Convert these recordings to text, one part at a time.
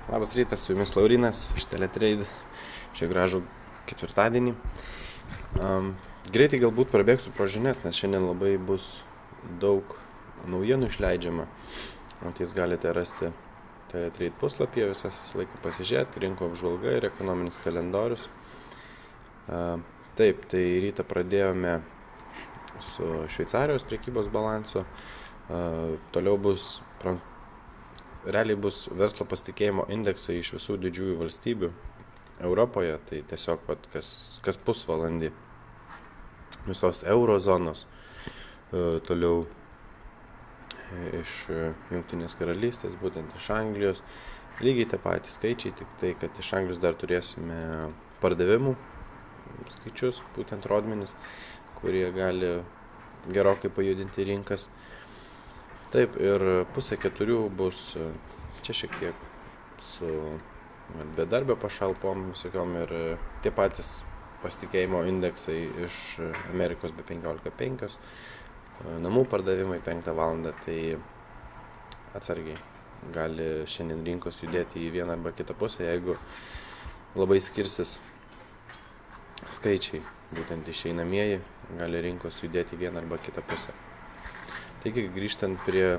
Labas rytas, su jumis Laurinas iš Teletrade, šį gražų ketvirtadienį. Greitai galbūt prabėgsiu pro žinias, nes šiandien labai bus daug naujienų išleidžiama. Jūs galite rasti Teletrade puslapyje, visą laiką pasižiūrėti, rinkų apžvalga ir ekonominis kalendorius. Taip, tai rytą pradėjome su Šveicarijos prekybos balansu, toliau realiai bus verslo pasitikėjimo indeksai iš visų didžiųjų valstybių Europoje, tai tiesiog kas pusvalandį visos eurozonos, toliau iš Jungtinės karalystės, būtent iš Anglijos, lygiai tie patys skaičiai, tik tai, kad iš Anglijos dar turėsime pardavimų skaičius, būtent rodmenis, kurie gali gerokai pajudinti rinkas. Taip, ir 3:30 bus čia šiek tiek su bedarbio pašalpom visokiom ir tie patys pasitikėjimo indeksai iš Amerikos B15, namų pardavimai 5 valandą, tai atsargiai gali šiandien rinkos judėti į vieną arba kitą pusę, jeigu labai skirsis skaičiai, būtent išeinamieji, gali rinkos judėti į vieną arba kitą pusę. Taigi, grįžtant prie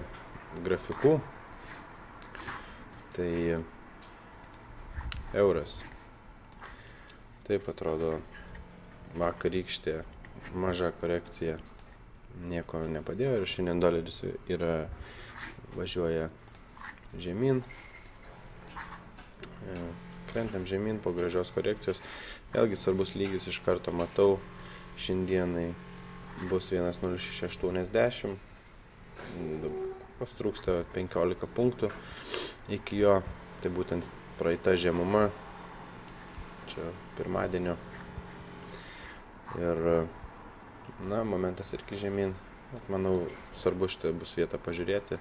grafikų, tai euras. Taip atrodo, vakarykštė maža korekcija nieko nepadėjo ir šiandien doleris važiuoja žemyn. Krentam žemyn po gražios korekcijos. Vėlgi svarbus lygis iš karto matau, šiandienai bus 1.0680. Pastrūksta 15 punktų iki jo, tai būtent praeita žemuma, čia pirmadienio. Ir, momentas irgi žemyn, manau, svarbu šitą bus vietą pažiūrėti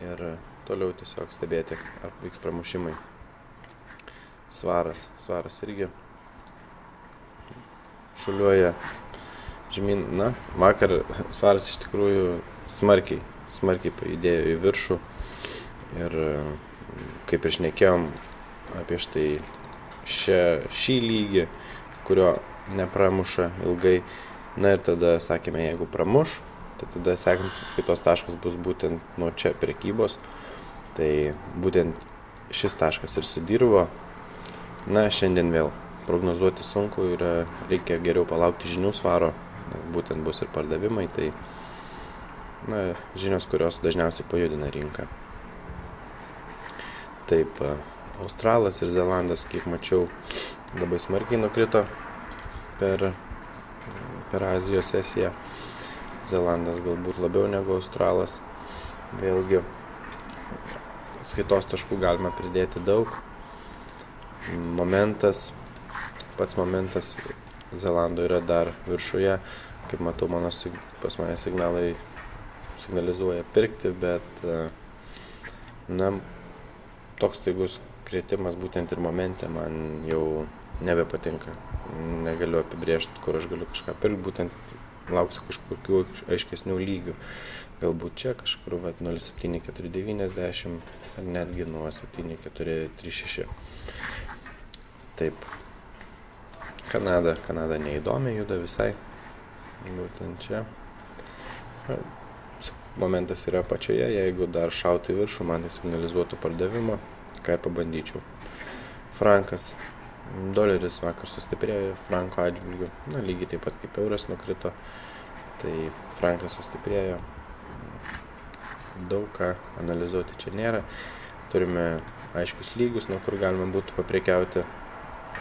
ir toliau tiesiog stebėti, ar vyks pramušimai. Svaras irgi šuliuoja žemyn, vakar svaras iš tikrųjų smarkiai pajudėjo į viršų ir kaip ir šnekėjom apie šį lygį, kurio nepramuša ilgai, ir tada sakėme, jeigu pramuš, tai tada sekantis atskaitos taškas bus būtent nuo čia prekybos, tai būtent šis taškas ir sudirbo. Šiandien vėl prognozuoti sunku ir reikia geriau palaukti žinių svaro, būtent bus ir pardavimai, tai žinios, kurios dažniausiai pajudina rinką. Taip, Australas ir Zelandas, kiek mačiau, labai smarkiai nukrito per Azijos sesiją. Zelandas galbūt labiau negu Australas. Vėlgi, atskaitos taškų galima pridėti daug. Pats momentas Zelando yra dar viršuje. Kaip matau, pas mane signalizuoja pirkti, bet toks staigus kritimas būtent ir momente man jau nebepatinka. Negaliu apibrėžti, kur aš galiu kažką pirkti, būtent lauksiu kažkokių aiškesnių lygių. Galbūt čia kažkur 0,7490 ar netgi nuo 7,436. Taip. Kanada neįdomiai juda visai. Būtent čia. Momentas yra pačioje, jeigu dar šautų į viršų, man tai signalizuotų pardavimą, ką ir pabandyčiau. Frankas. Doleris vakar sustiprėjo franko atžvilgiu, lygiai taip pat kaip euras nukrito, tai frankas sustiprėjo. Daug ką analizuoti čia nėra. Turime aiškius lygius, nuo kur galima būtų paprekiauti.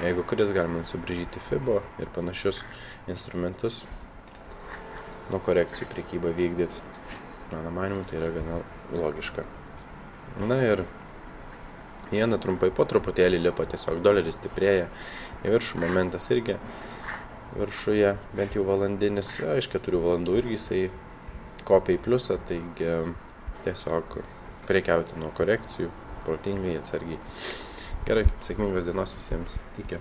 Jeigu kuris galima subrėžyti FIBO ir panašius instrumentus, nuo korekcijų prekybą vykdyti. Mano manimu, tai yra gana logiška. Ir jena trumpai po truputėlį lipa, tiesiog doleris stiprėja į viršų, momentas irgi viršuje, bent jau valandinis, iš 4 valandų irgi jisai kopia į pliusą, taigi tiesiog prekiauti nuo korekcijų, protingai, atsargiai. Gerai, sėkmingos dienos visiems, iki.